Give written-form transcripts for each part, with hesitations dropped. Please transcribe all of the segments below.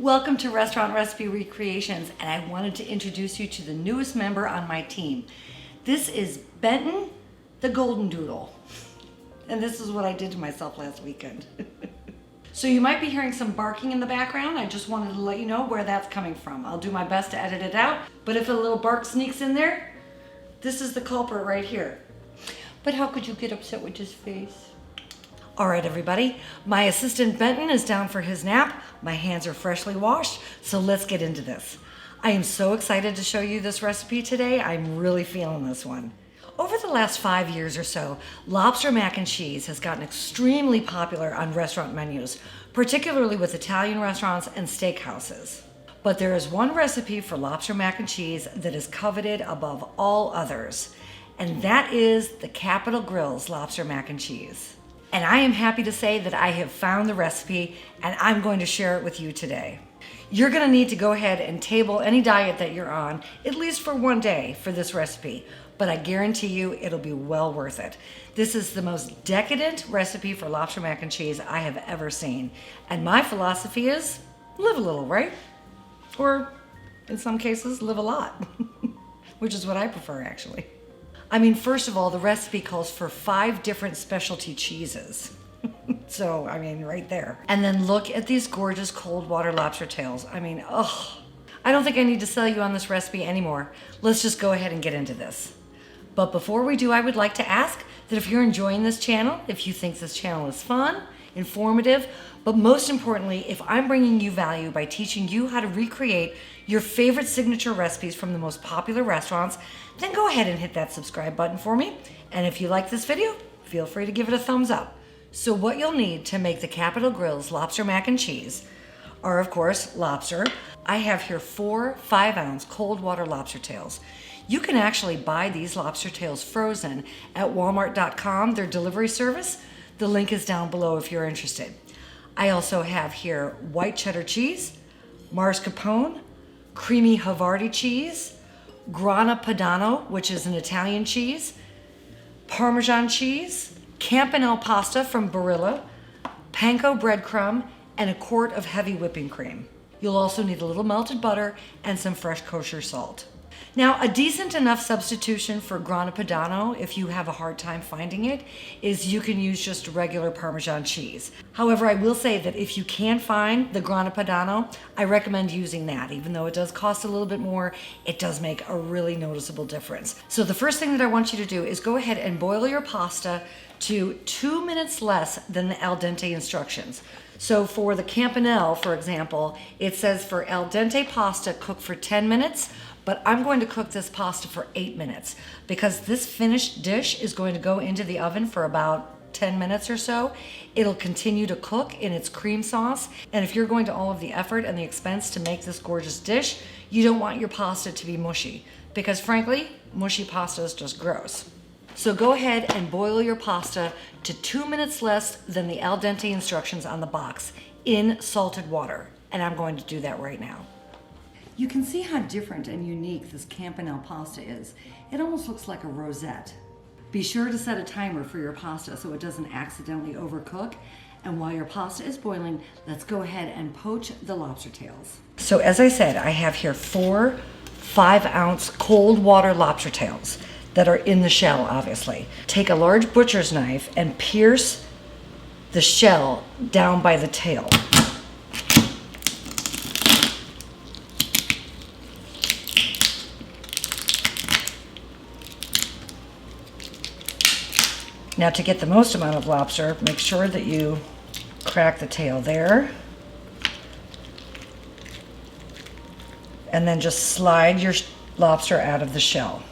Welcome to Restaurant Recipe Recreations, and I wanted to introduce you to the newest member on my team. This is Benton the Golden Doodle, and this is what I did to myself last weekend. So you might be hearing some barking in the background. I just wanted to let you know where that's coming from. I'll do my best to edit it out, but if a little bark sneaks in there, this is the culprit right here. But how could you get upset with his face? All right, everybody, my assistant Benton is down for his nap. My hands are freshly washed, so let's get into this. I am so excited to show you this recipe today. I'm really feeling this one. Over the last 5 years or so, lobster mac and cheese has gotten extremely popular on restaurant menus, particularly with Italian restaurants and steakhouses. But there is one recipe for lobster mac and cheese that is coveted above all others, and that is the Capital Grille's lobster mac and cheese. And I am happy to say that I have found the recipe and I'm going to share it with you today. You're gonna need to go ahead and table any diet that you're on, at least for one day, for this recipe, but I guarantee you it'll be well worth it. This is the most decadent recipe for lobster mac and cheese I have ever seen. And my philosophy is, live a little, right? Or in some cases, live a lot, which is what I prefer actually. I mean, first of all, the recipe calls for 5 different specialty cheeses. So, I mean, right there. And then look at these gorgeous cold water lobster tails. I mean, ugh. I don't think I need to sell you on this recipe anymore. Let's just go ahead and get into this. But before we do, I would like to ask that if you're enjoying this channel, if you think this channel is fun, informative, but most importantly, if I'm bringing you value by teaching you how to recreate your favorite signature recipes from the most popular restaurants, then go ahead and hit that subscribe button for me. And if you like this video, feel free to give it a thumbs up. So what you'll need to make the Capital Grille's lobster mac and cheese are, of course, lobster. I have here 4 5-ounce cold water lobster tails. You can actually buy these lobster tails frozen at walmart.com, their delivery service. The link is down below if you're interested. I also have here white cheddar cheese, mascarpone, creamy Havarti cheese, grana padano, which is an Italian cheese, Parmesan cheese, campanelle pasta from Barilla, panko breadcrumb, and a quart of heavy whipping cream. You'll also need a little melted butter and some fresh kosher salt. Now, a decent enough substitution for grana padano, if you have a hard time finding it, is you can use just regular Parmesan cheese. However, I will say that if you can find the grana padano, I recommend using that. Even though it does cost a little bit more, it does make a really noticeable difference. So the first thing that I want you to do is go ahead and boil your pasta to 2 minutes less than the al dente instructions. So for the campanelle, for example, it says for al dente pasta, cook for 10 minutes, but I'm going to cook this pasta for 8 minutes because this finished dish is going to go into the oven for about 10 minutes or so. It'll continue to cook in its cream sauce. And if you're going to all of the effort and the expense to make this gorgeous dish, you don't want your pasta to be mushy because frankly, mushy pasta is just gross. So go ahead and boil your pasta to 2 minutes less than the al dente instructions on the box in salted water. And I'm going to do that right now. You can see how different and unique this campanelle pasta is. It almost looks like a rosette. Be sure to set a timer for your pasta so it doesn't accidentally overcook. And while your pasta is boiling, let's go ahead and poach the lobster tails. So as I said, I have here 4 5-ounce cold water lobster tails that are in the shell, obviously. Take a large butcher's knife and pierce the shell down by the tail. Now to get the most amount of lobster, make sure that you crack the tail there. And then just slide your lobster out of the shell.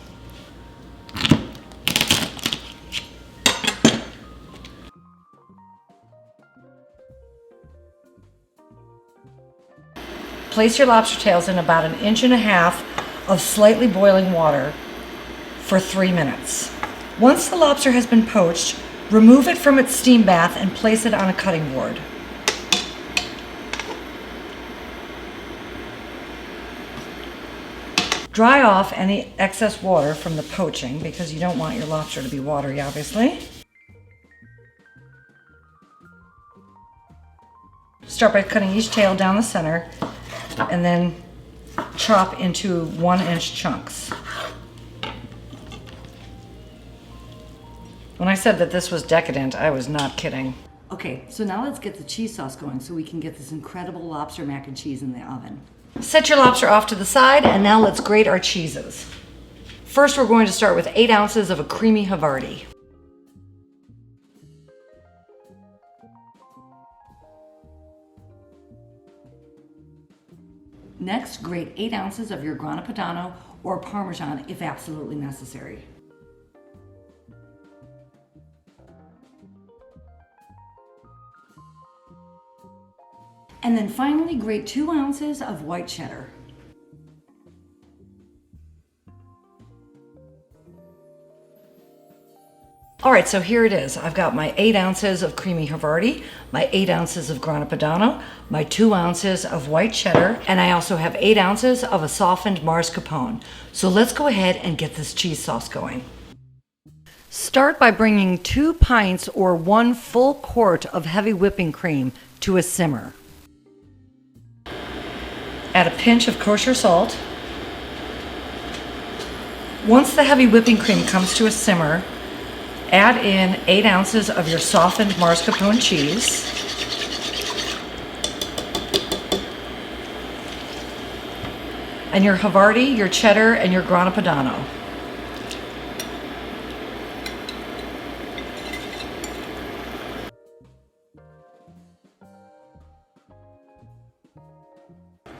Place your lobster tails in about 1.5 inches of slightly boiling water for 3 minutes. Once the lobster has been poached, remove it from its steam bath and place it on a cutting board. Dry off any excess water from the poaching because you don't want your lobster to be watery, obviously. Start by cutting each tail down the center and then chop into 1-inch chunks. When I said that this was decadent, I was not kidding. Okay, so now let's get the cheese sauce going so we can get this incredible lobster mac and cheese in the oven. Set your lobster off to the side, and now let's grate our cheeses. First, we're going to start with 8 ounces of a creamy Havarti. Next, grate 8 ounces of your Grana Padano or Parmesan if absolutely necessary. And then finally, grate 2 ounces of white cheddar. All right, so here it is. I've got my 8 ounces of creamy Havarti, my 8 ounces of Grana Padano, my 2 ounces of white cheddar, and I also have 8 ounces of a softened mascarpone. So let's go ahead and get this cheese sauce going. Start by bringing 2 pints or 1 full quart of heavy whipping cream to a simmer. Add a pinch of kosher salt. Once the heavy whipping cream comes to a simmer, add in 8 ounces of your softened mascarpone cheese. And your Havarti, your cheddar, and your Grana Padano.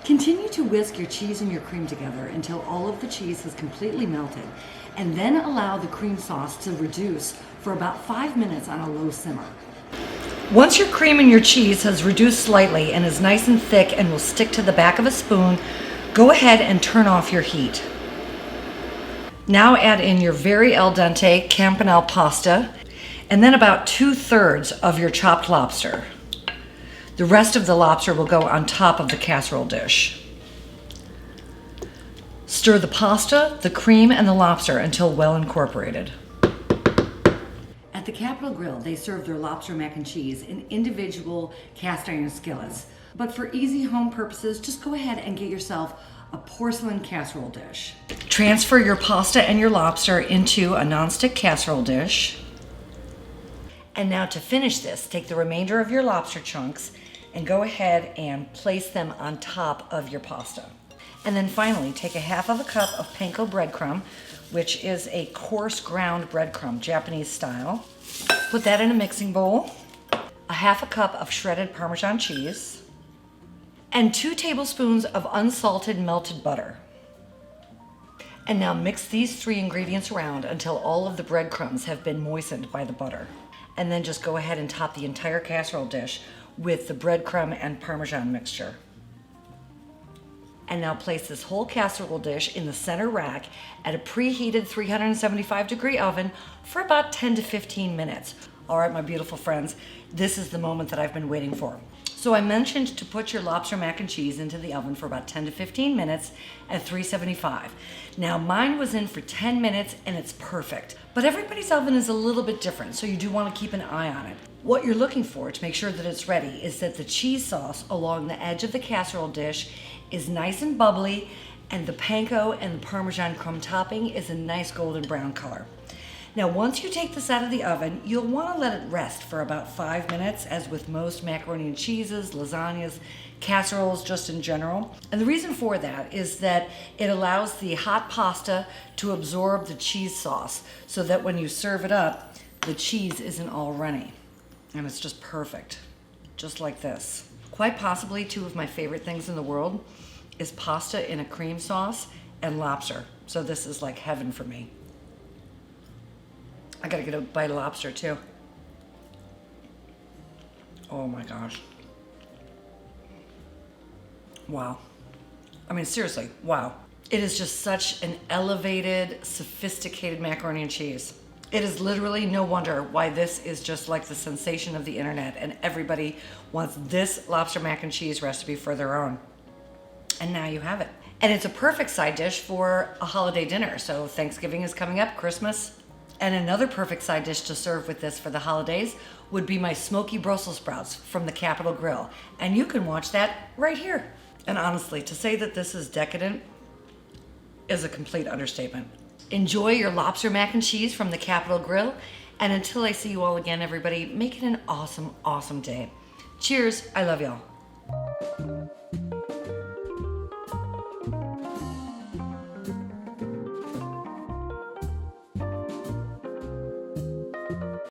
Continue to whisk your cheese and your cream together until all of the cheese has completely melted, and then allow the cream sauce to reduce for about 5 minutes on a low simmer. Once your cream and your cheese has reduced slightly and is nice and thick and will stick to the back of a spoon, go ahead and turn off your heat. Now add in your very al dente campanile pasta, and then about 2/3 of your chopped lobster. The rest of the lobster will go on top of the casserole dish. Stir the pasta, the cream, and the lobster until well incorporated. At the Capital Grill, they serve their lobster mac and cheese in individual cast iron skillets. But for easy home purposes, just go ahead and get yourself a porcelain casserole dish. Transfer your pasta and your lobster into a nonstick casserole dish. And now to finish this, take the remainder of your lobster chunks and go ahead and place them on top of your pasta. And then finally, take a 1/2 cup of panko breadcrumb, which is a coarse ground breadcrumb, Japanese style. Put that in a mixing bowl. A 1/2 cup of shredded Parmesan cheese. And 2 tablespoons of unsalted melted butter. And now mix these 3 ingredients around until all of the breadcrumbs have been moistened by the butter. And then just go ahead and top the entire casserole dish with the breadcrumb and Parmesan mixture. And now place this whole casserole dish in the center rack at a preheated 375-degree oven for about 10 to 15 minutes. All right, my beautiful friends, this is the moment that I've been waiting for. So I mentioned to put your lobster mac and cheese into the oven for about 10 to 15 minutes at 375. Now mine was in for 10 minutes and it's perfect. But everybody's oven is a little bit different, so you do want to keep an eye on it. What you're looking for to make sure that it's ready is that the cheese sauce along the edge of the casserole dish is nice and bubbly, and the panko and the Parmesan crumb topping is a nice golden brown color. Now, once you take this out of the oven, you'll want to let it rest for about 5 minutes, as with most macaroni and cheeses, lasagnas, casseroles, just in general. And the reason for that is that it allows the hot pasta to absorb the cheese sauce so that when you serve it up, the cheese isn't all runny. And it's just perfect, just like this. Quite possibly 2 of my favorite things in the world is pasta in a cream sauce and lobster. So this is like heaven for me. I gotta get a bite of lobster too. Oh my gosh. Wow. I mean, seriously, wow. It is just such an elevated, sophisticated macaroni and cheese. It is literally no wonder why this is just like the sensation of the internet, and everybody wants this lobster mac and cheese recipe for their own. And now you have it. And it's a perfect side dish for a holiday dinner. So Thanksgiving is coming up, Christmas. And another perfect side dish to serve with this for the holidays would be my smoky Brussels sprouts from the Capital Grill. And you can watch that right here. And honestly, to say that this is decadent is a complete understatement. Enjoy your lobster mac and cheese from the Capital Grill. And until I see you all again, everybody, make it an awesome, awesome day. Cheers. I love y'all.